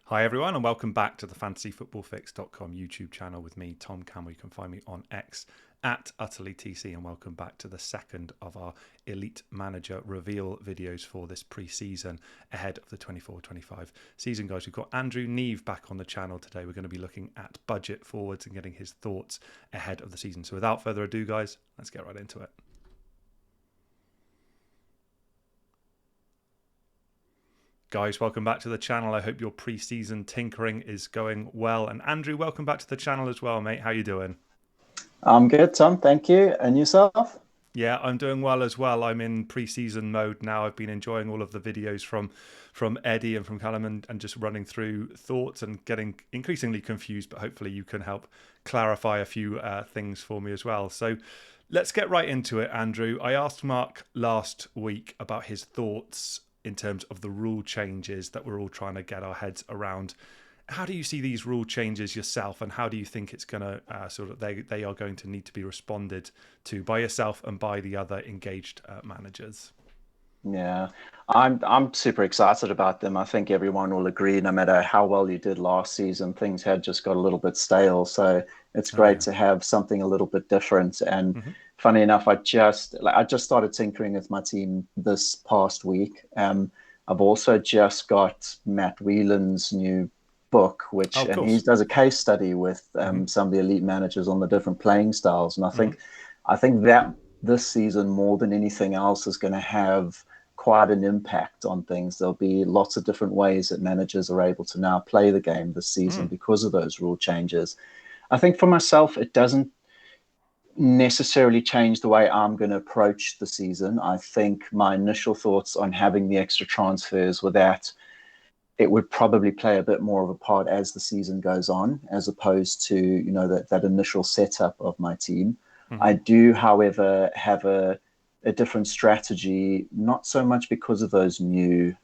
Hi everyone and welcome back to the fantasyfootballfix.com YouTube channel with me, Tom Campbell. You can find me on X at UtterlyTC, and welcome back to the second of our Elite Manager reveal videos for this pre-season ahead of the 24-25 season, guys. We've got Andrew Neave back on the channel today. We're going to be looking at budget forwards and getting his thoughts ahead of the season. So without further ado, guys, let's get right into it. Guys, welcome back to the channel. I hope your pre-season tinkering is going well. And Andrew, welcome back to the channel as well, mate. How you doing? I'm good, Tom. Thank you. And yourself? Yeah, I'm doing well as well. I'm in pre-season mode now. I've been enjoying all of the videos from Eddie and from Callum and just running through thoughts and getting increasingly confused, but hopefully you can help clarify a few things for me as well. So let's get right into it, Andrew. I asked Mark last week about his thoughts in terms of the rule changes that we're all trying to get our heads around. How do you see these rule changes yourself, and how do you think it's going to they are going to need to be responded to by yourself and by the other engaged managers? Yeah, I'm super excited about them. I think everyone will agree, no matter how well you did last season, things had just got a little bit stale. So it's great to have something a little bit different. And funny enough, I just started tinkering with my team this past week. I've also just got Matt Whelan's new book, Oh, of and he course. does a case study with some of the elite managers on the different playing styles. And I think that this season, more than anything else, is going to have quite an impact on things. There'll be lots of different ways that managers are able to now play the game this season because of those rule changes. I think for myself, it doesn't necessarily change the way I'm going to approach the season. I think my initial thoughts on having the extra transfers were that it would probably play a bit more of a part as the season goes on, as opposed to, that initial setup of my team. I do, however, have a different strategy, not so much because of those new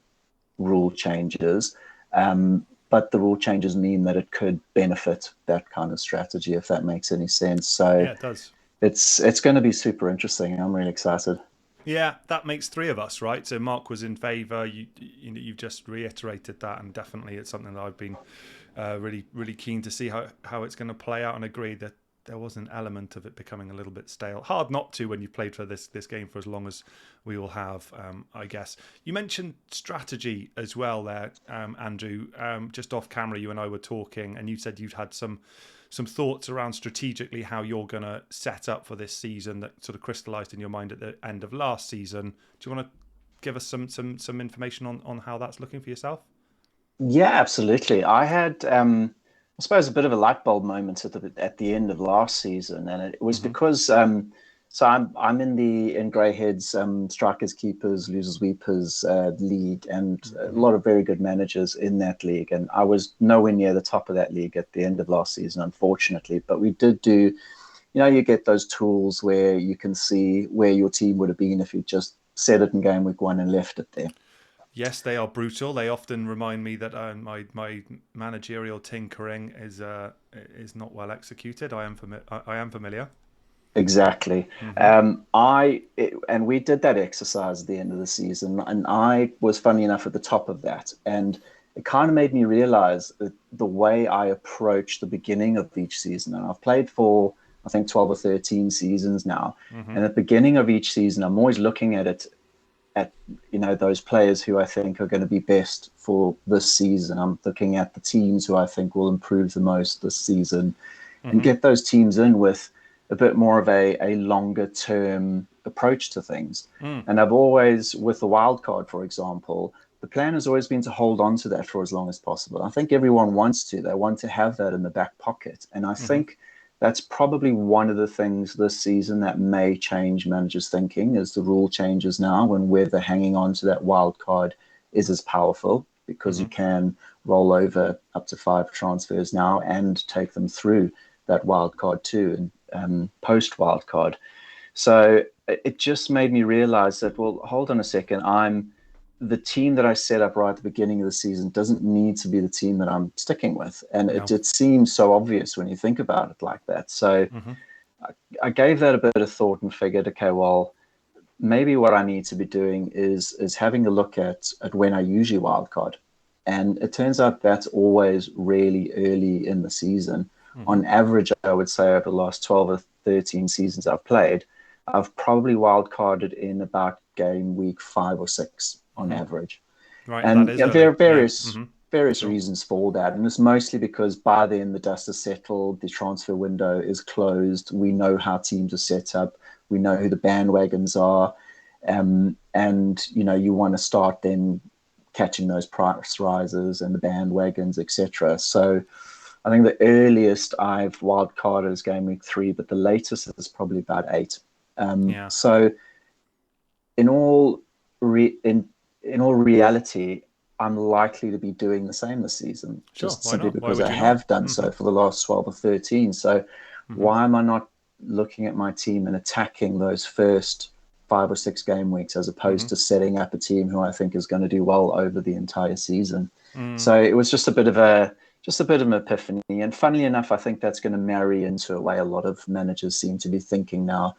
rule changes, but the rule changes mean that it could benefit that kind of strategy, if that makes any sense. So Yeah, it does. it's going to be super interesting. I'm really excited. Yeah, that makes three of us, right? So Mark was in favour. You've just reiterated that, and definitely it's something that I've been really keen to see how it's going to play out, and agree that there was an element of it becoming a little bit stale. Hard not to when you've played for this game for as long as we all have, I guess. You mentioned strategy as well there, Andrew. Just off camera, you and I were talking, and you said you'd had some thoughts around strategically how you're going to set up for this season that sort of crystallized in your mind at the end of last season. Do you want to give us some information on how that's looking for yourself? Yeah, absolutely. I had, I suppose, a bit of a light bulb moment at the end of last season, and it was because so I'm in Greyheads strikers, keepers, losers, weepers league, and a lot of very good managers in that league. And I was nowhere near the top of that league at the end of last season, unfortunately. But we did do, you get those tools where you can see where your team would have been if you just set it in game week 1 and left it there. Yes, they are brutal. They often remind me that my managerial tinkering is not well executed. I am familiar. Exactly. Hmm. And we did that exercise at the end of the season, and I was, funny enough, at the top of that. And it kind of made me realize that the way I approach the beginning of each season, and I've played for, I think, 12 or 13 seasons now. Hmm. And at the beginning of each season, I'm always looking at those players who I think are going to be best for this season. I'm looking at the teams who I think will improve the most this season, and Hmm. get those teams in with a bit more of a longer term approach to things. And I've always, with the wild card, for example, the plan has always been to hold on to that for as long as possible. I think everyone wants to. They want to have that in the back pocket. And I Hmm. think that's probably one of the things this season that may change managers' thinking, is the rule changes now, and whether hanging on to that wild card is as powerful, because you Hmm. can roll over up to 5 transfers now and take them through that wild card too, and post wild card. So it just made me realize that, well, hold on a second. The team that I set up right at the beginning of the season doesn't need to be the team that I'm sticking with. And No. it seems so obvious when you think about it like that. So Hmm. I gave that a bit of thought and figured, okay, well, maybe what I need to be doing is having a look at when I usually wildcard. And it turns out that's always really early in the season. On average, I would say over the last 12 or 13 seasons I've played, I've probably wildcarded in about game week 5 or 6 on average. Right, And that is yeah, there early. are various Yeah. various Sure. reasons for that, and it's mostly because by then the dust is settled, the transfer window is closed, we know how teams are set up, we know who the bandwagons are, and you want to start then catching those price rises and the bandwagons, etc. So I think the earliest I've wildcarded is game week 3, but the latest is probably about 8. Yeah. So in all in all reality, I'm likely to be doing the same this season, Sure. just Why simply not? Why because would I you not? have done so for the last 12 or 13. So why am I not looking at my team and attacking those first 5 or 6 game weeks as opposed to setting up a team who I think is going to do well over the entire season? So it was just a bit of an epiphany. And funnily enough, I think that's going to marry into a way a lot of managers seem to be thinking now.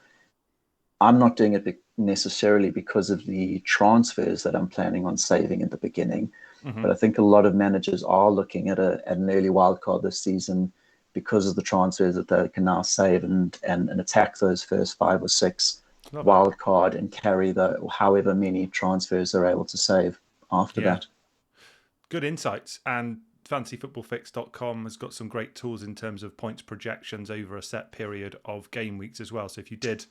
I'm not doing it necessarily because of the transfers that I'm planning on saving in the beginning, but I think a lot of managers are looking at an early wildcard this season because of the transfers that they can now save and attack those first 5 or 6 Love it. wildcard and carry the however many transfers they're able to save after Yeah. that. Good insights. And fantasyfootballfix.com has got some great tools in terms of points projections over a set period of game weeks as well. So if you did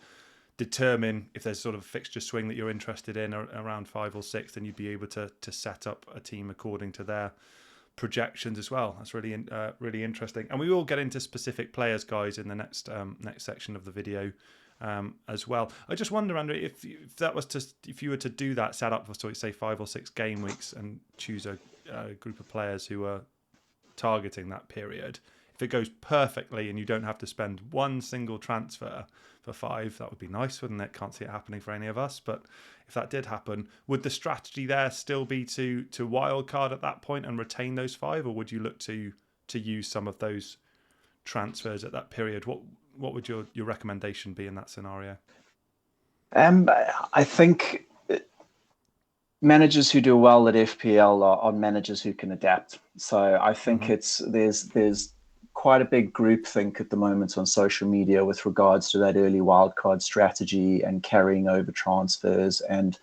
determine if there's sort of a fixture swing that you're interested in around 5 or 6, then you'd be able to set up a team according to their projections as well. That's really interesting. And we will get into specific players, guys, in the next section of the video as well. I just wonder, Andrew, if you were to do that setup for say 5 or 6 game weeks and choose a group of players who are targeting that period, if it goes perfectly and you don't have to spend one single transfer for 5, that would be nice, wouldn't it? Can't see it happening for any of us, but if that did happen, would the strategy there still be to wildcard at that point and retain those 5, or would you look to use some of those transfers at that period? What would your recommendation be in that scenario? I think managers who do well at FPL are managers who can adapt. So I think there's quite a big groupthink at the moment on social media with regards to that early wildcard strategy and carrying over transfers and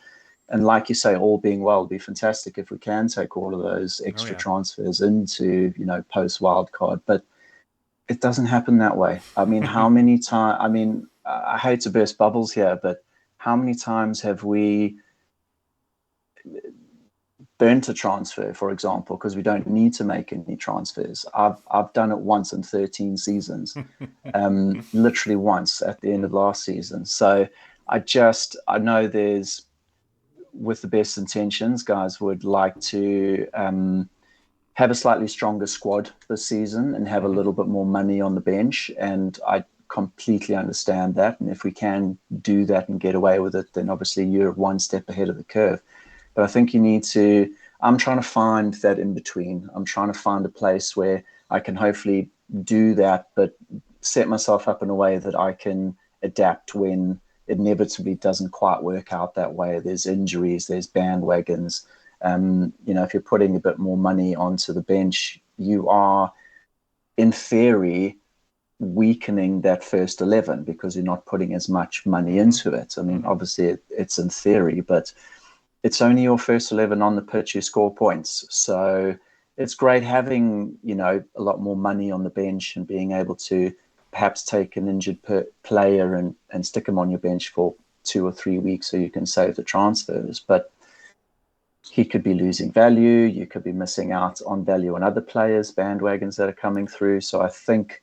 like you say, all being well, it'd be fantastic if we can take all of those extra transfers into post wildcard, but it doesn't happen that way. I mean, how many times? I mean, I hate to burst bubbles here, but how many times have we burnt a transfer, for example, because we don't need to make any transfers? I've done it once in 13 seasons, literally once at the end of last season. So I know there's, with the best intentions, guys would like to have a slightly stronger squad this season and have a little bit more money on the bench. And I completely understand that. And if we can do that and get away with it, then obviously you're one step ahead of the curve. But I think I'm trying to find that in between. I'm trying to find a place where I can hopefully do that, but set myself up in a way that I can adapt when it inevitably doesn't quite work out that way. There's injuries, there's bandwagons. If you're putting a bit more money onto the bench, you are, in theory, weakening that first 11 because you're not putting as much money into it. I mean, obviously it's in theory, but it's only your first 11 on the pitch who score points. So it's great having, a lot more money on the bench and being able to perhaps take an injured player and stick him on your bench for 2 or 3 weeks so you can save the transfers. But he could be losing value. You could be missing out on value on other players, bandwagons that are coming through. So I think,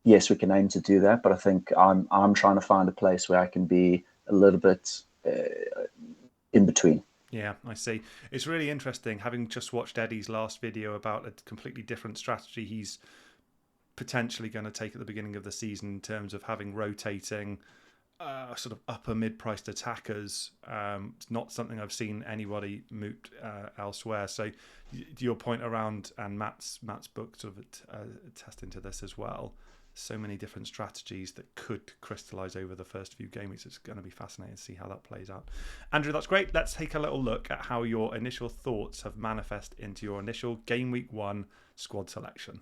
yes, we can aim to do that, but I think I'm trying to find a place where I can be a little bit in between. Yeah, I see. It's really interesting, having just watched Eddie's last video about a completely different strategy he's potentially going to take at the beginning of the season in terms of having rotating sort of upper mid-priced attackers. It's not something I've seen anybody moot elsewhere. So your point around, and Matt's book sort of attesting to this as well, so many different strategies that could crystallise over the first few game weeks. It's going to be fascinating to see how that plays out. Andrew, that's great. Let's take a little look at how your initial thoughts have manifested into your initial game week 1 squad selection.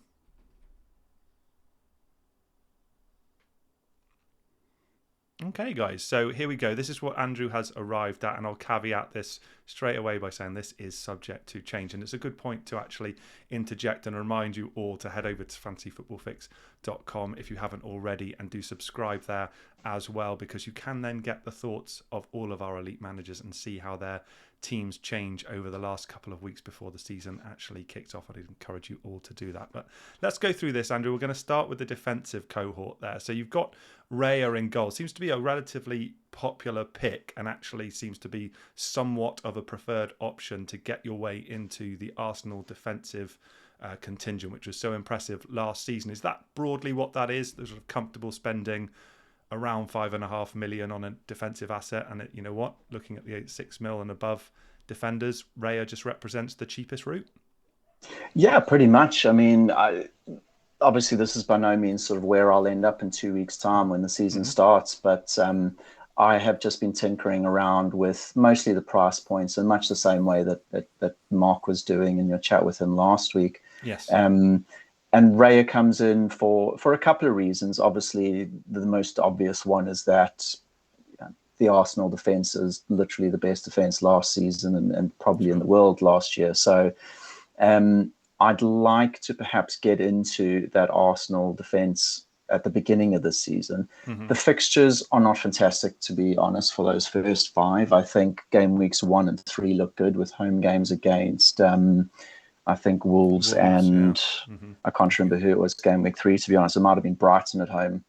Okay, guys, so here we go. This is what Andrew has arrived at, and I'll caveat this straight away by saying this is subject to change. And it's a good point to actually interject and remind you all to head over to fantasyfootballfix.com if you haven't already, and do subscribe there as well, because you can then get the thoughts of all of our elite managers and see how their teams change over the last couple of weeks before the season actually kicks off. I'd encourage you all to do that. But let's go through this, Andrew. We're going to start with the defensive cohort there. So you've got Raya in goal. Seems to be a relatively popular pick, and actually seems to be somewhat of a preferred option to get your way into the Arsenal defensive contingent, which was so impressive last season. Is that broadly what that is? They're sort of comfortable spending around 5.5 million on a defensive asset, and you know what? Looking at the 6 mil and above defenders, Raya just represents the cheapest route. Yeah, pretty much. I mean, obviously this is by no means sort of where I'll end up in 2 weeks' time when the season starts, but I have just been tinkering around with mostly the price points, in much the same way that Mark was doing in your chat with him last week. Yes. And Raya comes in for a couple of reasons. Obviously, the most obvious one is that the Arsenal defence is literally the best defence last season and probably in the world last year. So I'd like to perhaps get into that Arsenal defence at the beginning of the season. The fixtures are not fantastic, to be honest, for those first 5. I think game weeks 1 and 3 look good, with home games against I think Wolves and I can't remember who it was game week 3, to be honest. It might have been Brighton at home.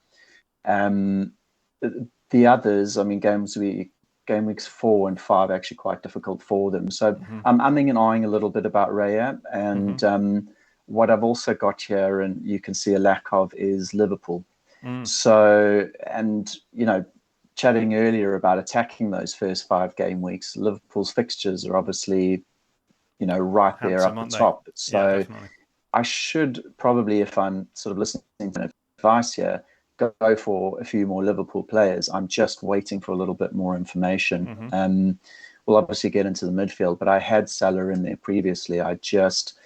The others, I mean, game weeks 4 and 5 are actually quite difficult for them. So I'm umming and ahhing a little bit about Raya. And what I've also got here, and you can see a lack of, is Liverpool. So, and, you know, chatting earlier about attacking those first 5 game weeks, Liverpool's fixtures are obviously, you know, right there up the top. So I should probably, if I'm sort of listening to advice here, go for a few more Liverpool players. I'm just waiting for a little bit more information. We'll obviously get into the midfield, but I had Salah in there previously. I just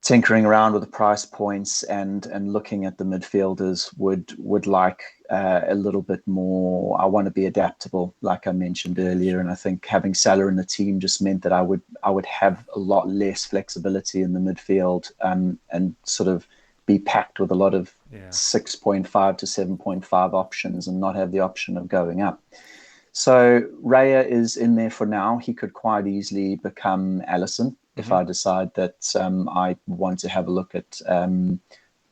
tinkering around with the price points and looking at the midfielders would like a little bit more. I want to be adaptable, like I mentioned earlier, and I think having Salah in the team just meant that I would have a lot less flexibility in the midfield, and sort of be packed with a lot of 6.5 to 7.5 options and not have the option of going up. So Raya is in there for now. He could quite easily become Alisson if I decide that I want to have a look at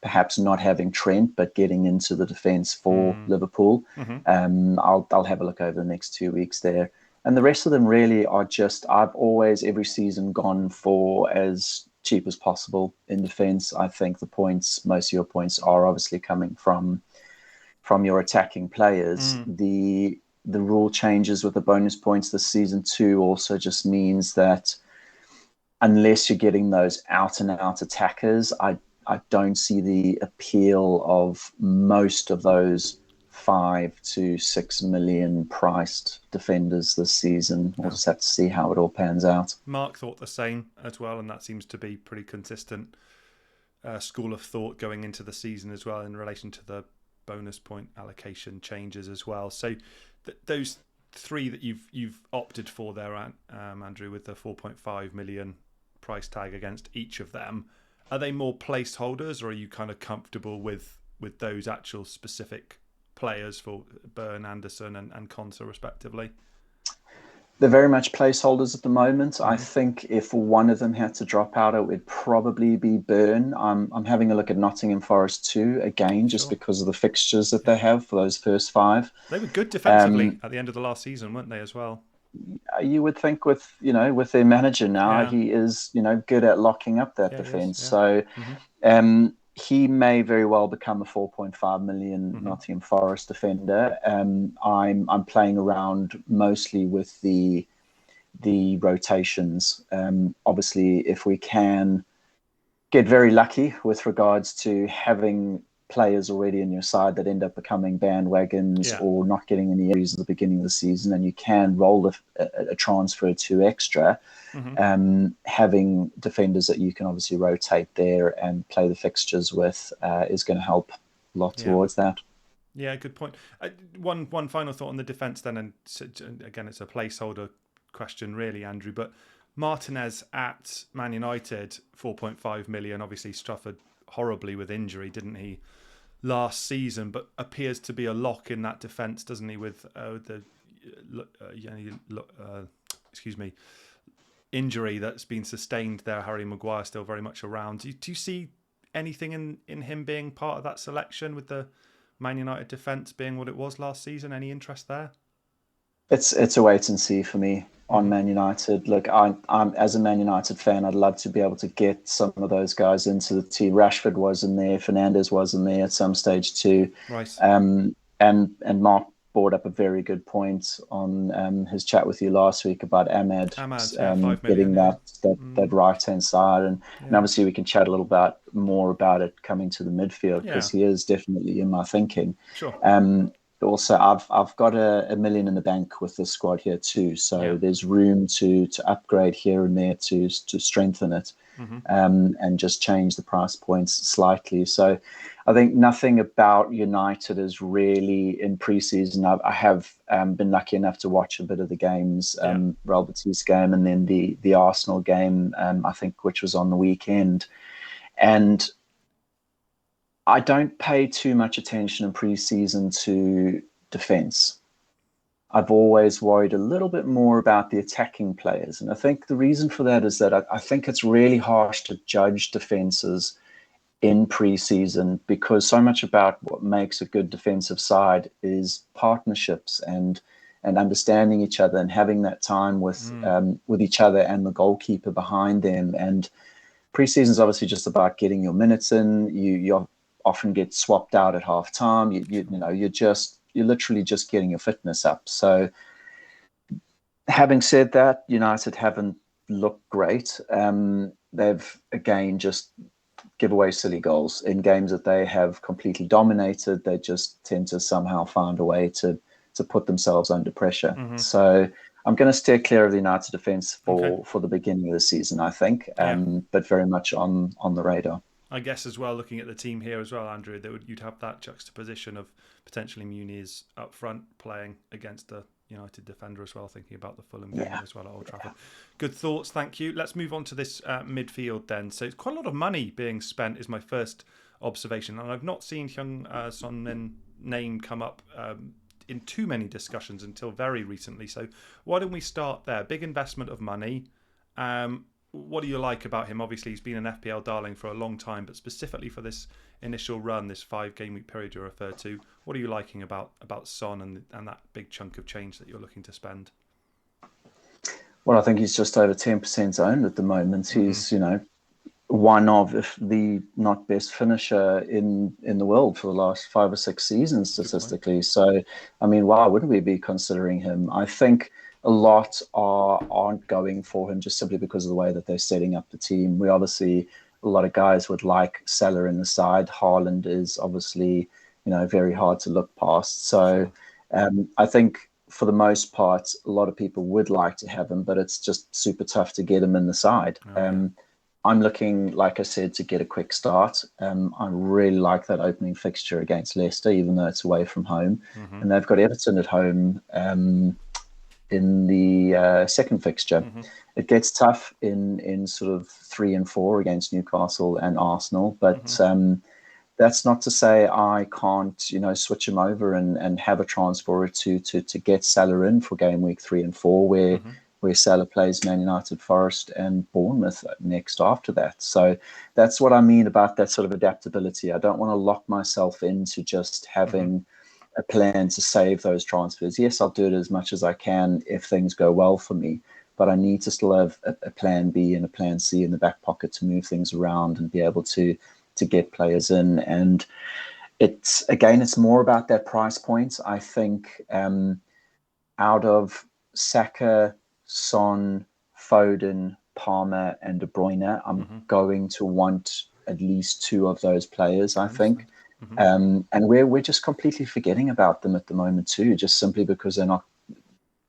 perhaps not having Trent, but getting into the defence for Liverpool. I'll have a look over the next 2 weeks there. And the rest of them really are just, I've always, every season, gone for as cheap as possible in defence. I think the points, most of your points are obviously coming from your attacking players. The rule changes with the bonus points this season too also just means that unless you're getting those out-and-out attackers, I don't see the appeal of most of those 5 to 6 million priced defenders this season. We'll just have to see how it all pans out. Mark thought the same as well, and that seems to be pretty consistent school of thought going into the season as well in relation to the bonus point allocation changes as well. So those 3 that you've opted for there, Andrew, with the 4.5 million price tag against each of them, are they more placeholders, or are you kind of comfortable with those actual specific players for Burn, Anderson and Konsa respectively? They're very much placeholders at the moment. I think if one of them had to drop out, it would probably be Burn. I'm having a look at Nottingham Forest too, again, just because of the fixtures that they have for those first 5. They were good defensively at the end of the last season, weren't they, as well? You would think with their manager now, he is, good at locking up that defence. So he may very well become a 4.5 million Nottingham Forest defender. I'm playing around mostly with the rotations. Obviously, if we can get very lucky with regards to having players already in your side that end up becoming bandwagons or not getting any areas at the beginning of the season, and you can roll a transfer to extra. Having defenders that you can obviously rotate there and play the fixtures with is going to help a lot towards that. Yeah, good point. One final thought on the defence then, and again, it's a placeholder question really, Andrew, but Martinez at Man United, 4.5 million, obviously suffered horribly with injury, didn't he, last season, but appears to be a lock in that defence, doesn't he, with injury that's been sustained there. Harry Maguire still very much around. Do you see anything in him being part of that selection, with the Man United defence being what it was last season? Any interest there? It's a wait and see for me on Man United. Look, I'm as a Man United fan, I'd love to be able to get some of those guys into the team. Rashford was in there, Fernandes was in there at some stage too. Right. And Mark brought up a very good point on his chat with you last week about Ahmad getting that right hand side, and obviously we can chat a little more about it coming to the midfield, because he is definitely in my thinking. Sure. Also, I've got a million in the bank with this squad here too, so there's room to upgrade here and there to strengthen it, and just change the price points slightly. So I think nothing about United is really in pre-season. I have been lucky enough to watch a bit of the games, Real Betis game, and then the Arsenal game, I think, which was on the weekend. And I don't pay too much attention in pre-season to defense. I've always worried a little bit more about the attacking players. And I think the reason for that is that I think it's really harsh to judge defenses in pre-season, because so much about what makes a good defensive side is partnerships and understanding each other and having that time with each other and the goalkeeper behind them. And pre-season is obviously just about getting your minutes in. You often get swapped out at half time. You're literally just getting your fitness up. So having said that, United haven't looked great. They've again just give away silly goals in games that they have completely dominated. They just tend to somehow find a way to put themselves under pressure. So I'm going to steer clear of the United defence for the beginning of the season, I think, but very much on the radar. I guess as well, looking at the team here as well, Andrew, you'd have that juxtaposition of potentially Muniz up front playing against a United defender as well, thinking about the Fulham game as well at Old Trafford. Good thoughts, thank you. Let's move on to this midfield then. So it's quite a lot of money being spent is my first observation, and I've not seen Hyung Son name come up in too many discussions until very recently. So why don't we start there? Big investment of money. What do you like about him? Obviously, he's been an FPL darling for a long time, but specifically for this initial run, this 5-game week period you referred to, what are you liking about Son and that big chunk of change that you're looking to spend? Well, I think he's just over 10% owned at the moment. He's, one of, if the not best finisher in the world for the last 5 or 6 seasons statistically. So, I mean, why wouldn't we be considering him? I think a lot aren't going for him just simply because of the way that they're setting up the team. We obviously, a lot of guys would like Salah in the side. Haaland is obviously, very hard to look past. So I think for the most part, a lot of people would like to have him, but it's just super tough to get him in the side. I'm looking, like I said, to get a quick start. I really like that opening fixture against Leicester, even though it's away from home. And they've got Everton at home in the second fixture. It gets tough in sort of 3 and 4 against Newcastle and Arsenal, but that's not to say I can't, switch him over and have a transfer to get Salah in for game week 3 and 4, where Salah plays Man United, Forest and Bournemouth next after that. So that's what I mean about that sort of adaptability. I don't want to lock myself into just having a plan to save those transfers. Yes, I'll do it as much as I can if things go well for me, but I need to still have a plan B and a plan C in the back pocket to move things around and be able to get players in. And it's more about that price point. I think out of Saka, Son, Foden, Palmer and De Bruyne, I'm going to want at least 2 of those players, I think. And we're just completely forgetting about them at the moment too, just simply because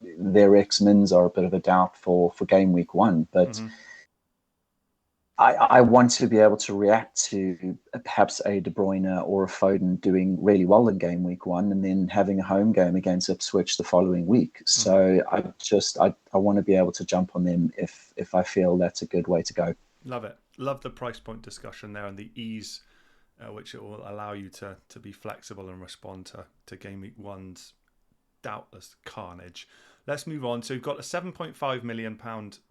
their X-Mins are a bit of a doubt for game week 1. But I want to be able to react to perhaps a De Bruyne or a Foden doing really well in game week 1 and then having a home game against Ipswich the following week. So I want to be able to jump on them if I feel that's a good way to go. Love it. Love the price point discussion there and the ease which it will allow you to be flexible and respond to game week 1's doubtless carnage. Let's move on. So we've got a £7.5 million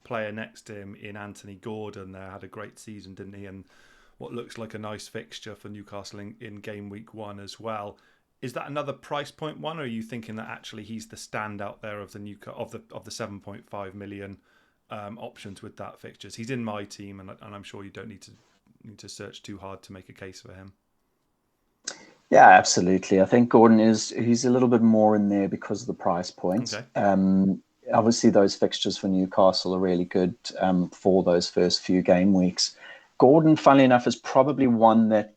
player next to him in Anthony Gordon there. Had a great season, didn't he? And what looks like a nice fixture for Newcastle in game week 1 as well. Is that another price point one, or are you thinking that actually he's the standout there of the of the 7.5 million options with that fixtures? He's in my team, and I'm sure you don't need to search too hard to make a case for him. Yeah, absolutely. I think Gordon he's a little bit more in there because of the price point. Okay. Obviously, those fixtures for Newcastle are really good for those first few game weeks. Gordon, funnily enough, is probably one that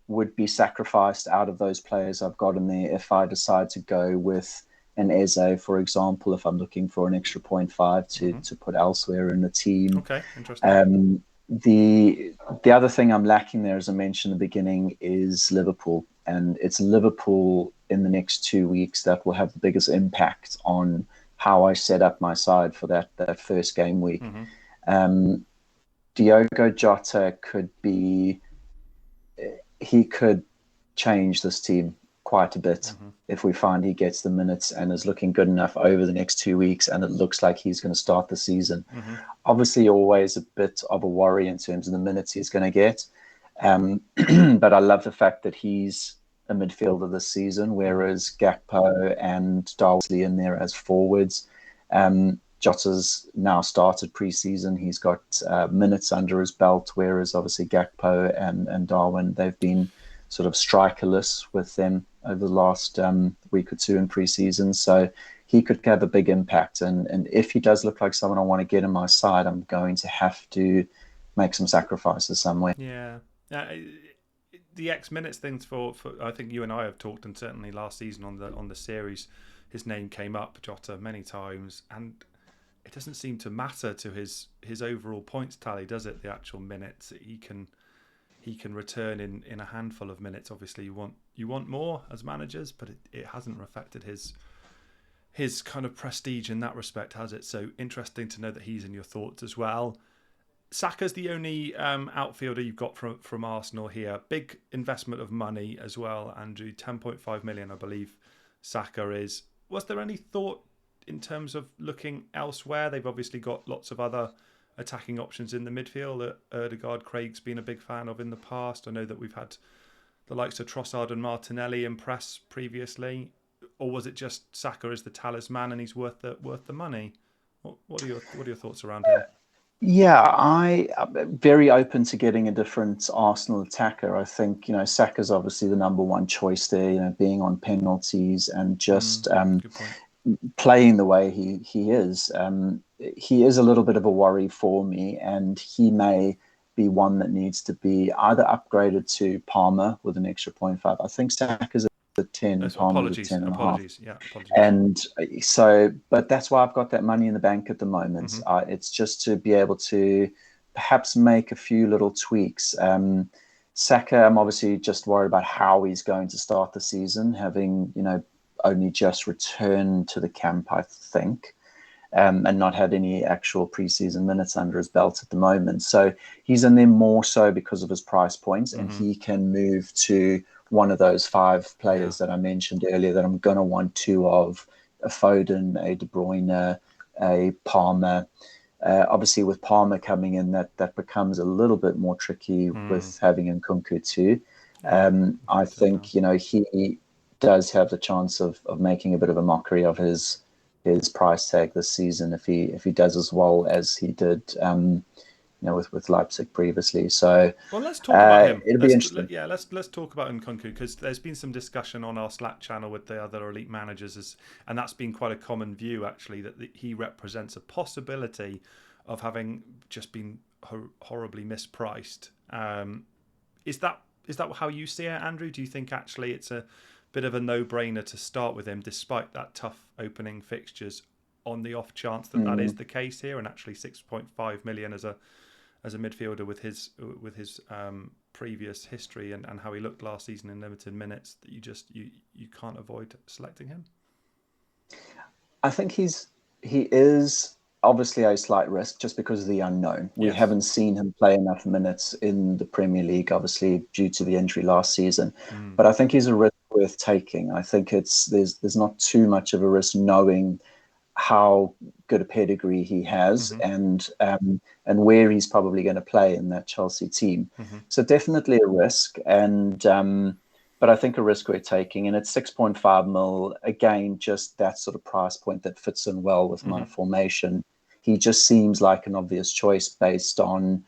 would be sacrificed out of those players I've got in there if I decide to go with an Eze, for example, if I'm looking for an extra 0.5 to put elsewhere in the team. Okay, interesting. The other thing I'm lacking there, as I mentioned in the beginning, is Liverpool. And it's Liverpool in the next 2 weeks that will have the biggest impact on how I set up my side for that first game week. Diogo Jota he could change this team quite a bit if we find he gets the minutes and is looking good enough over the next 2 weeks and it looks like he's going to start the season. Obviously, always a bit of a worry in terms of the minutes he's going to get. But I love the fact that he's a midfielder this season, whereas Gakpo and Darley in there as forwards. Jota's now started pre-season. He's got minutes under his belt, whereas obviously Gakpo and Darwin, they've been sort of strikerless with them over the last week or two in pre-season. So he could have a big impact. And if he does look like someone I want to get in my side, I'm going to have to make some sacrifices somewhere. Yeah. The X minutes things for I think you and I have talked, and certainly last season on the series, his name came up, Jota, many times, and it doesn't seem to matter to his overall points tally, does it? The actual minutes he can return in a handful of minutes. Obviously, you want more as managers, but it hasn't affected his kind of prestige in that respect, has it? So interesting to know that he's in your thoughts as well. Saka's the only outfielder you've got from Arsenal here. Big investment of money as well, Andrew. 10.5 million, I believe, Saka is. Was there any thought in terms of looking elsewhere? They've obviously got lots of other attacking options in the midfield that Ødegaard, Craig's been a big fan of in the past. I know that we've had the likes of Trossard and Martinelli impress previously. Or was it just Saka is the talisman and he's worth the money? What are your thoughts around him? Yeah, I'm very open to getting a different Arsenal attacker. I think, Saka's obviously the number one choice there, being on penalties and just playing the way he is. He is a little bit of a worry for me, and he may be one that needs to be either upgraded to Palmer with an extra 0.5. I think Saka's at 10 and Palmer's at 10 and a half. Yeah, apologies. And so, but that's why I've got that money in the bank at the moment. It's just to be able to perhaps make a few little tweaks. Saka, I'm obviously just worried about how he's going to start the season, having, only just returned to the camp, I think, and not had any actual preseason minutes under his belt at the moment. So he's in there more so because of his price points, and he can move to one of those 5 players that I mentioned earlier that I'm going to want 2 of: a Foden, a De Bruyne, a Palmer. Obviously, with Palmer coming in, that becomes a little bit more tricky with having Nkunku too. I think, he does have the chance of making a bit of a mockery of his price tag this season if he does as well as he did with Leipzig previously. So let's talk about him. It'll be interesting. Yeah, let's talk about Nkunku, because there's been some discussion on our Slack channel with the other elite managers, and that's been quite a common view actually, that he represents a possibility of having just been horribly mispriced. Is that is that how you see it, Andrew? Do you think actually it's a bit of a no-brainer to start with him, despite that tough opening fixtures, on the off chance that that is the case here, and actually 6.5 million as a midfielder with his previous history and how he looked last season in limited minutes, that you can't avoid selecting him? I think he is obviously a slight risk just because of the unknown. We haven't seen him play enough minutes in the Premier League, obviously due to the injury last season. But I think he's a risk worth taking. I think there's not too much of a risk knowing how good a pedigree he has and where he's probably going to play in that Chelsea team. So definitely a risk, and but I think a risk we're taking, and it's 6.5 mil again, just that sort of price point that fits in well with my formation. He just seems like an obvious choice based on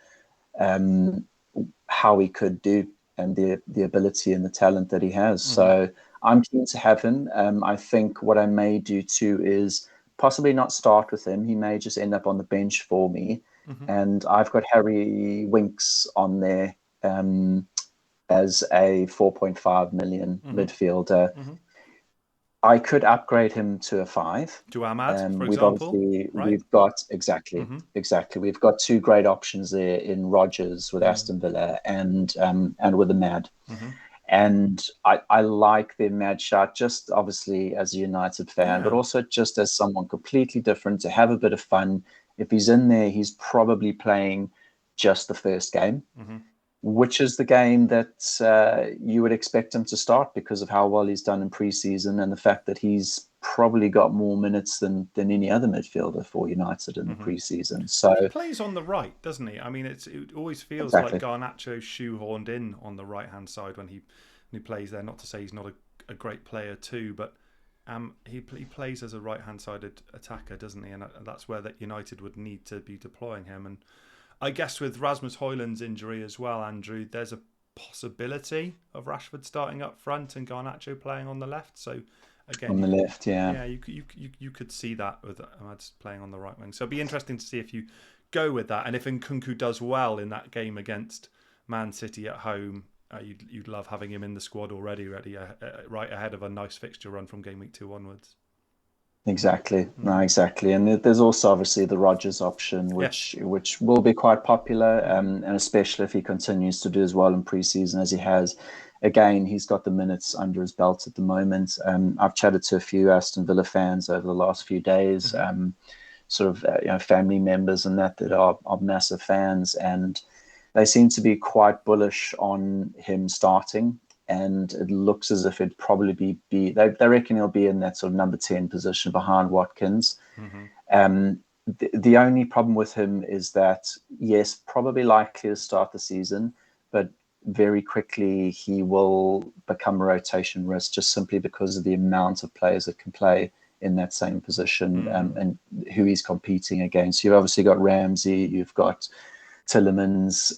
how he could do and the ability and the talent that he has. So I'm keen to have him. I think what I may do too is possibly not start with him. He may just end up on the bench for me. And I've got Harry Winks on there as a 4.5 million midfielder. I could upgrade him to a 5. To Ahmad, for we've example. Obviously, right? We've got, exactly. We've got 2 great options there in Rodgers with Aston Villa and with Ahmad. And I like their mad shot, just obviously as a United fan, but also just as someone completely different to have a bit of fun. If he's in there, he's probably playing just the first game, which is the game that you would expect him to start because of how well he's done in pre-season and the fact that he's probably got more minutes than any other midfielder for United in the pre-season. So he plays on the right, doesn't he? I mean, it always feels like Garnacho's shoehorned in on the right-hand side when he plays there. Not to say he's not a great player too, but he plays as a right-hand sided attacker, doesn't he? And that's where that United would need to be deploying him. And I guess with Rasmus Højlund's injury as well, Andrew, there's a possibility of Rashford starting up front and Garnacho playing on the left. So again, on the left, you could see that with Ahmad playing on the right wing. So it'd be interesting to see if you go with that, and if Nkunku does well in that game against Man City at home, you'd love having him in the squad already, right ahead of a nice fixture run from game week 2 onwards. Exactly. No, exactly. And there's also obviously the Rodgers option, which will be quite popular, and especially if he continues to do as well in pre-season as he has. Again, he's got the minutes under his belt at the moment. I've chatted to a few Aston Villa fans over the last few days, sort of family members and that are massive fans, and they seem to be quite bullish on him starting. And it looks as if it'd probably be they reckon he'll be in that sort of number 10 position behind Watkins. The only problem with him is that, yes, probably likely to start the season, but very quickly he will become a rotation risk just simply because of the amount of players that can play in that same position and who he's competing against. You've obviously got Ramsey, you've got Tillemans.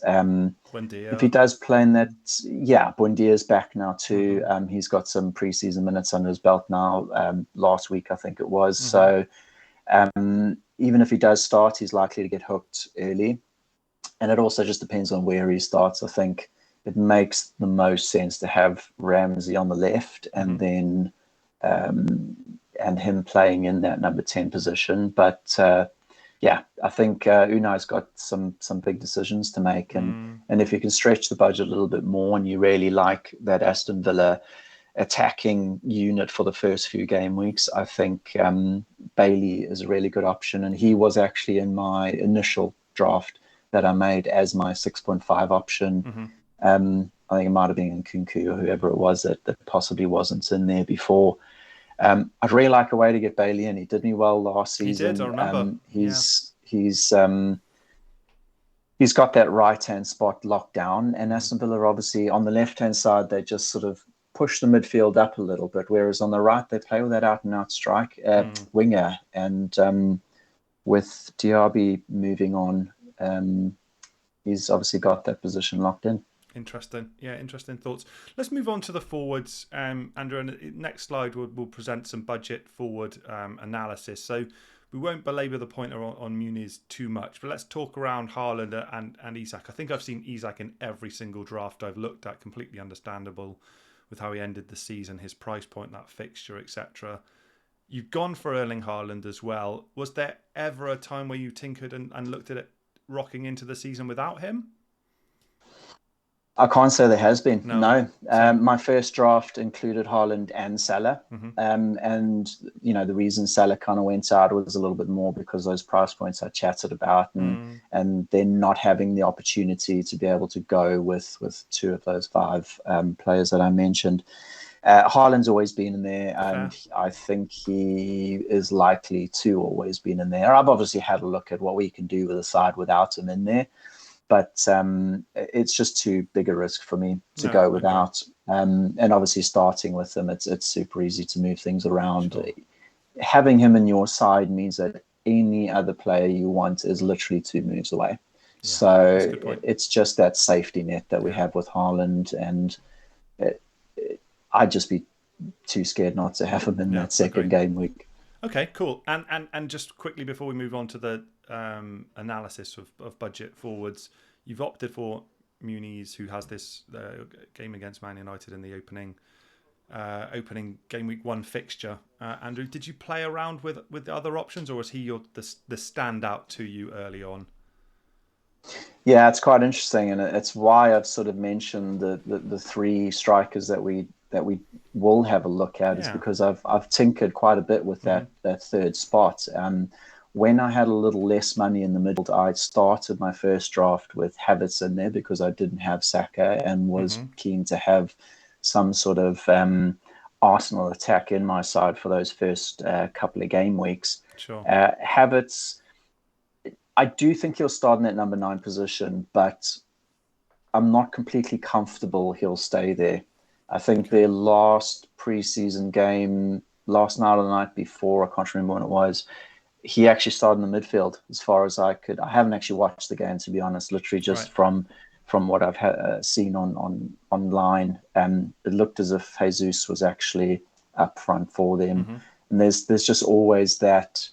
If he does play in that, Buendia's back now too. He's got some preseason minutes under his belt now. Last week, I think it was. So even if he does start, he's likely to get hooked early. And it also just depends on where he starts. I think it makes the most sense to have Ramsey on the left and then and him playing in that number 10 position. But I think Unai's got some big decisions to make, and if you can stretch the budget a little bit more, and you really like that Aston Villa attacking unit for the first few game weeks, I think Bailey is a really good option, and he was actually in my initial draft that I made as my 6.5 option. I think it might have been Nkunku or whoever it was that possibly wasn't in there before. I'd really like a way to get Bailey in. He did me well last season. He did, I remember. He's got that right-hand spot locked down, and Aston Villa obviously on the left-hand side, they just sort of push the midfield up a little bit, whereas on the right, they play with that out-and-out strike winger. And with Diaby moving on, he's obviously got that position locked in. Interesting. Yeah, interesting thoughts. Let's move on to the forwards, Andrew. And next slide, we'll present some budget forward analysis. So we won't belabor the point on Muniz too much, but let's talk around Haaland and Isak. I think I've seen Isak in every single draft I've looked at. Completely understandable with how he ended the season, his price point, that fixture, etc. You've gone for Erling Haaland as well. Was there ever a time where you tinkered and looked at it rocking into the season without him? I can't say there has been. No. So, my first draft included Haaland and Salah. And, the reason Salah kind of went out was a little bit more because those price points I chatted about and then not having the opportunity to be able to go with two of those five players that I mentioned. Haaland's always been in there, and I think he is likely to always be in there. I've obviously had a look at what we can do with the side without him in there. But it's just too big a risk for me to go without. And obviously starting with him, it's super easy to move things around. Sure. Having him in your side means that any other player you want is literally 2 moves away. Yeah, so it's just that safety net that we have with Haaland. And I'd just be too scared not to have him in that second game week. Okay, cool. And just quickly before we move on to the analysis of budget forwards, you've opted for Muniz, who has this game against Man United in the opening game week 1 fixture. Andrew, did you play around with the other options, or was he the standout to you early on? Yeah, it's quite interesting, and it's why I've sort of mentioned the 3 strikers that we will have a look at, is because I've tinkered quite a bit with that third spot. When I had a little less money in the middle, I started my first draft with Havertz in there because I didn't have Saka and was keen to have some sort of Arsenal attack in my side for those first couple of game weeks. Sure. Havertz, I do think he'll start in that number 9 position, but I'm not completely comfortable he'll stay there. I think their last preseason game, last night or the night before, I can't remember when it was, he actually started in the midfield as far as I could. I haven't actually watched the game, to be honest, literally just from what I've seen online. It looked as if Jesus was actually up front for them. And there's just always that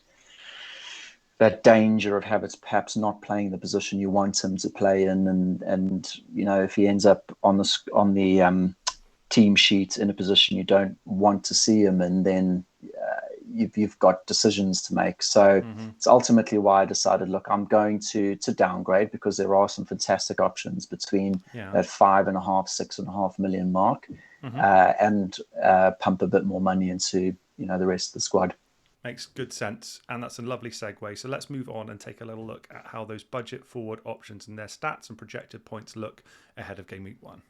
danger of Havertz perhaps not playing the position you want him to play in, and if he ends up on the team sheet in a position you don't want to see him in, then you've got decisions to make. So it's ultimately why I decided, look, I'm going to downgrade, because there are some fantastic options between that 5.5, 6.5 million mark, and pump a bit more money into the rest of the squad. Makes good sense, and that's a lovely segue. So let's move on and take a little look at how those budget forward options and their stats and projected points look ahead of game week 1.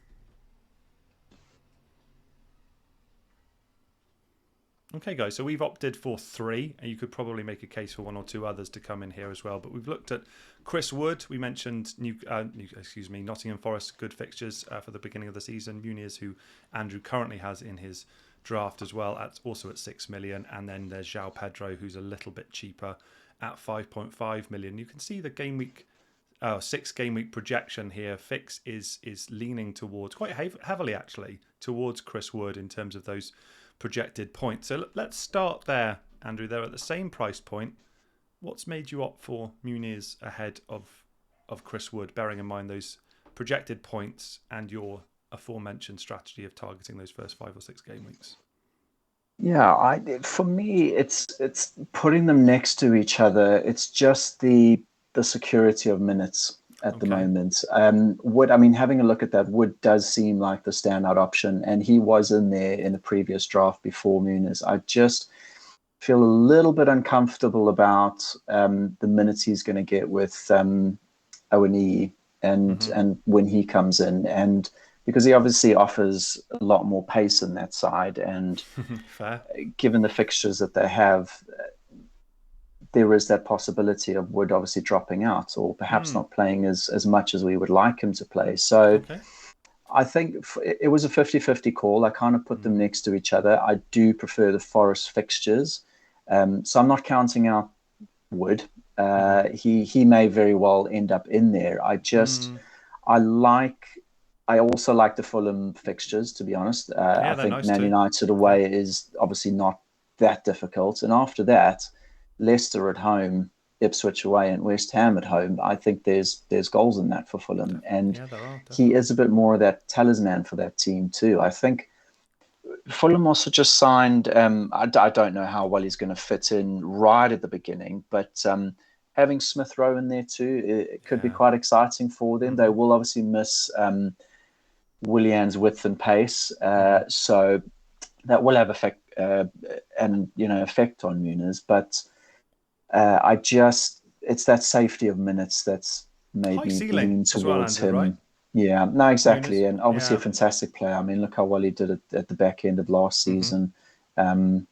Okay, guys, so we've opted for 3, and you could probably make a case for 1 or 2 others to come in here as well. But we've looked at Chris Wood. We mentioned Nottingham Forest, good fixtures for the beginning of the season. Muniz, who Andrew currently has in his draft as well, also at 6 million. And then there's João Pedro, who's a little bit cheaper at 5.5 million. You can see the game week 6 game week projection here. Fix is leaning towards, quite heavily actually, towards Chris Wood in terms of those projected points. So let's start there, Andrew. They're at the same price point. What's made you opt for Muniz ahead of Chris Wood, bearing in mind those projected points and your aforementioned strategy of targeting those first 5 or 6 game weeks? Yeah, for me, it's putting them next to each other. It's just the security of minutes at the moment. Wood, having a look at that, Wood does seem like the standout option, and he was in there in the previous draft before Muniz. I just feel a little bit uncomfortable about the minutes he's going to get with O&E and when he comes in, and because he obviously offers a lot more pace in that side, and given the fixtures that they have, there is that possibility of Wood obviously dropping out, or perhaps not playing as much as we would like him to play. So I think it was a 50-50 call. I kind of put them next to each other. I do prefer the Forest fixtures. So I'm not counting out Wood. He may very well end up in there. I also like the Fulham fixtures, to be honest. I think Man United away is obviously not that difficult. And after that, Leicester at home, Ipswich away, and West Ham at home, I think there's goals in that for Fulham. And Yeah, there are he definitely. is a bit more of that talisman for that team too. I think Fulham also just signed. I don't know how well he's going to fit in right at the beginning, but having Smith Rowe in there too, it could be Yeah. quite exciting for them. They will obviously miss Willian's width and pace, so that will have effect on Muniz. But it's that safety of minutes that's made High me ceiling lean as well, towards Andrew, right? him. Yeah, no, exactly. Muniz. And obviously a Yeah. fantastic player. I mean, look how well he did it at the back end of last hmm season. Um,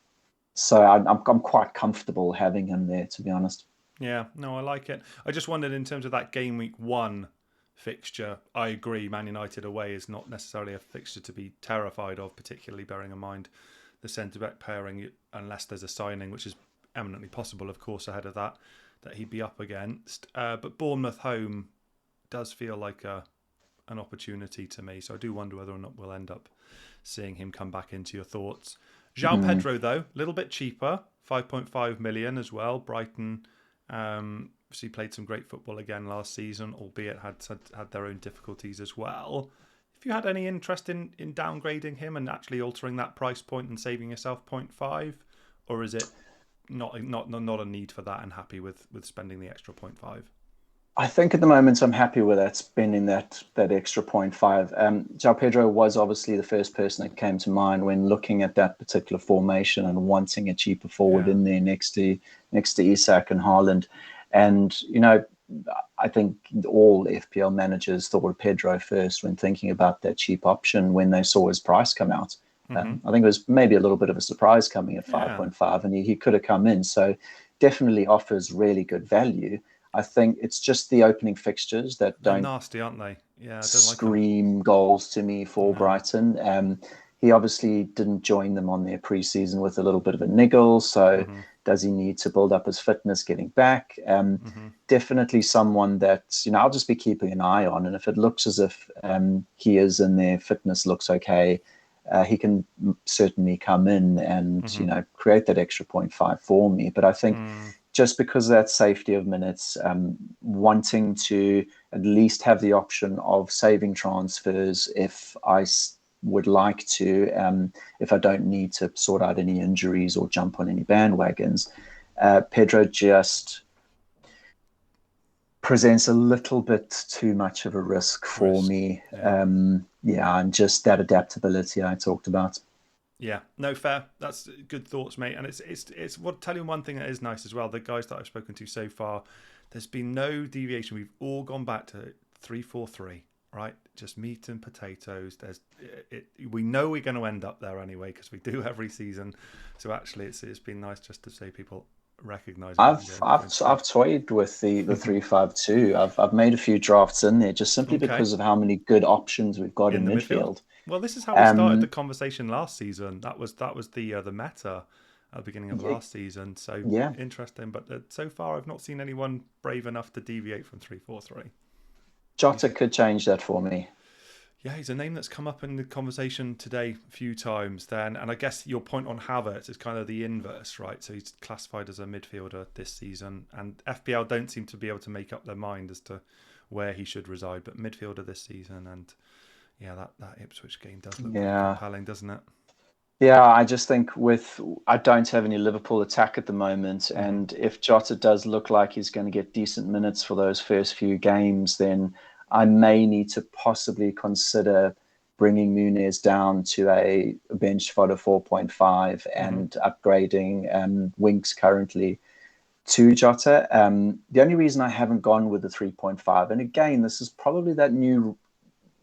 so I'm quite comfortable having him there, to be honest. Yeah. No, I like it. I just wondered in terms of that game week 1 fixture. I agree. Man United away is not necessarily a fixture to be terrified of, particularly bearing in mind the centre back pairing, unless there's a signing, which is eminently possible, of course, ahead of that he'd be up against. But Bournemouth home does feel like an opportunity to me. So I do wonder whether or not we'll end up seeing him come back into your thoughts. João Mm. Pedro, though, a little bit cheaper, 5.5 million as well. Brighton obviously played some great football again last season, albeit had their own difficulties as well. If you had any interest in downgrading him and actually altering that price point and saving yourself 0.5, or is it not a need for that and happy with spending the extra 0.5? I think at the moment I'm happy with that, spending that extra 0.5. João Pedro was obviously the first person that came to mind when looking at that particular formation and wanting a cheaper forward Yeah. in there next to Isak and Haaland. And I think all FPL managers thought of Pedro first when thinking about that cheap option when they saw his price come out. I think it was maybe a little bit of a surprise coming at Yeah. 5.5, and he could have come in. So definitely offers really good value. I think it's just the opening fixtures that They're don't nasty, aren't they? Yeah, I don't like them. scream goals to me for No. Brighton. He obviously didn't join them on their preseason with a little bit of a niggle. So does he need to build up his fitness getting back? Definitely someone that, I'll just be keeping an eye on. And if it looks as if he is and their fitness looks okay, he can certainly come in and, create that extra 0.5 for me. But I think just because of that safety of minutes, wanting to at least have the option of saving transfers if I would like to, if I don't need to sort out any injuries or jump on any bandwagons. Pedro just presents a little bit too much of a risk for me. Yeah. And just that adaptability I talked about. Yeah, no, fair. That's good thoughts, mate. And it's what tell you one thing that is nice as well. The guys that I've spoken to so far, there's been no deviation. We've all gone back to 3-4-3, right? Just meat and potatoes. We know we're going to end up there anyway because we do every season. So actually, it's been nice just to say people recognizing I've toyed with the 3-5-2. I've made a few drafts in there just simply okay because of how many good options we've got in in the midfield. midfield. Well, this is how we started the conversation last season. That was the meta at the beginning of last season. So Yeah, interesting, but so far I've not seen anyone brave enough to deviate from 3-4-3. Jota could change that for me. Yeah, he's a name that's come up in the conversation today a few times. Then, and I guess your point on Havertz is kind of the inverse, right? So he's classified as a midfielder this season, and FPL don't seem to be able to make up their mind as to where he should reside. But midfielder this season, and yeah, that Ipswich game does look pretty compelling, doesn't it? Yeah, I just think I don't have any Liverpool attack at the moment, and if Jota does look like he's going to get decent minutes for those first few games, then I may need to possibly consider bringing Muniz down to a bench fodder 4.5 and upgrading Winks currently to Jota. The only reason I haven't gone with the 3.5, and again, this is probably that new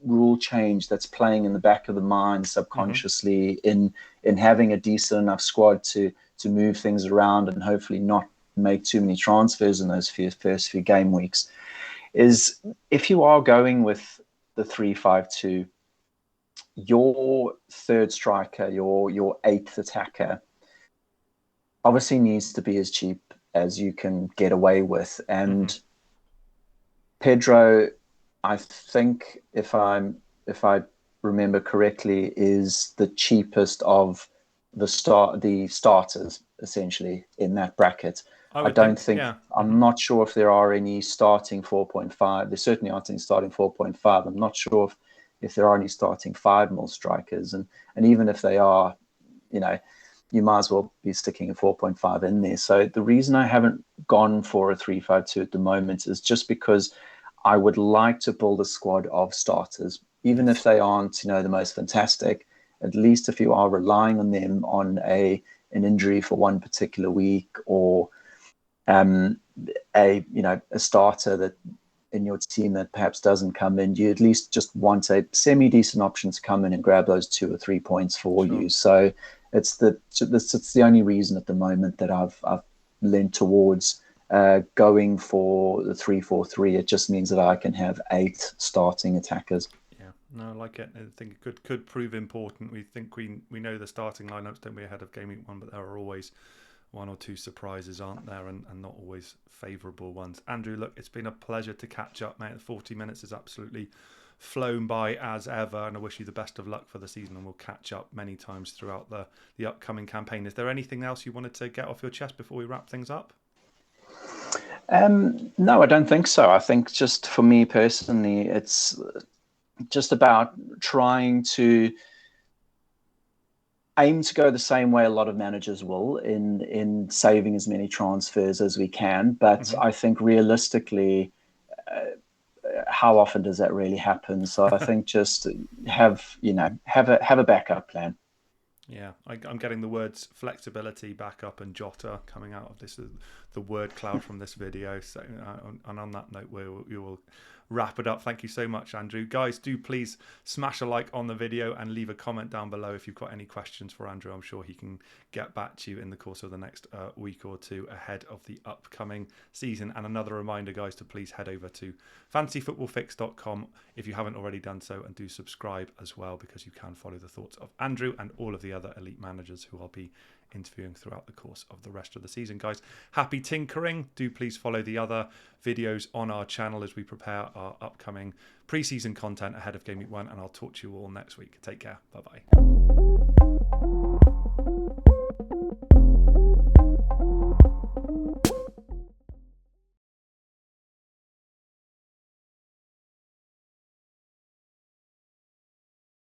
rule change that's playing in the back of the mind subconsciously in having a decent enough squad to move things around and hopefully not make too many transfers in those first few game weeks, is if you are going with the 3-5-2, your third striker, your eighth attacker, obviously needs to be as cheap as you can get away with. And Pedro, I think if I remember correctly, is the cheapest of the starters essentially in that bracket. I I would don't think, think, yeah. I'm not sure if there are any starting 4.5. There certainly aren't any starting 4.5. I'm not sure if there are any starting 5 mil strikers. And even if they are, you know, you might as well be sticking a 4.5 in there. So the reason I haven't gone for a 3-5-2 at the moment is just because I would like to build a squad of starters, even if they aren't, the most fantastic. At least if you are relying on them on an injury for one particular week, or a starter that in your team that perhaps doesn't come in, you at least just want a semi-decent option to come in and grab those 2 or 3 points for you. So it's the only reason at the moment that I've leaned towards going for the 3-4-3. It just means that I can have 8 starting attackers. Yeah, no, I like it. I think it could prove important. We think we know the starting lineups, don't we, ahead of Game Week 1, but there are always 1 or 2 surprises, aren't there, and not always favourable ones. Andrew, look, it's been a pleasure to catch up, mate. 40 minutes has absolutely flown by as ever, and I wish you the best of luck for the season, and we'll catch up many times throughout the upcoming campaign. Is there anything else you wanted to get off your chest before we wrap things up? No, I don't think so. I think just for me personally, it's just about trying to aim to go the same way a lot of managers will in saving as many transfers as we can. But I think realistically, how often does that really happen? So I think just have a backup plan. Yeah, I'm getting the words flexibility, backup, and Jota coming out of this, the word cloud from this video. So, and on that note, we will wrap it up. Thank you so much, Andrew. Guys, do please smash a like on the video and leave a comment down below if you've got any questions for Andrew. I'm sure he can get back to you in the course of the next week or two ahead of the upcoming season. And another reminder, guys, to please head over to fantasyfootballfix.com if you haven't already done so, and do subscribe as well, because you can follow the thoughts of Andrew and all of the other elite managers who I'll be interviewing throughout the course of the rest of the season. Guys, happy tinkering. Do please follow the other videos on our channel as we prepare our upcoming pre-season content ahead of Game Week 1, and I'll talk to you all next week. Take care. Bye-bye.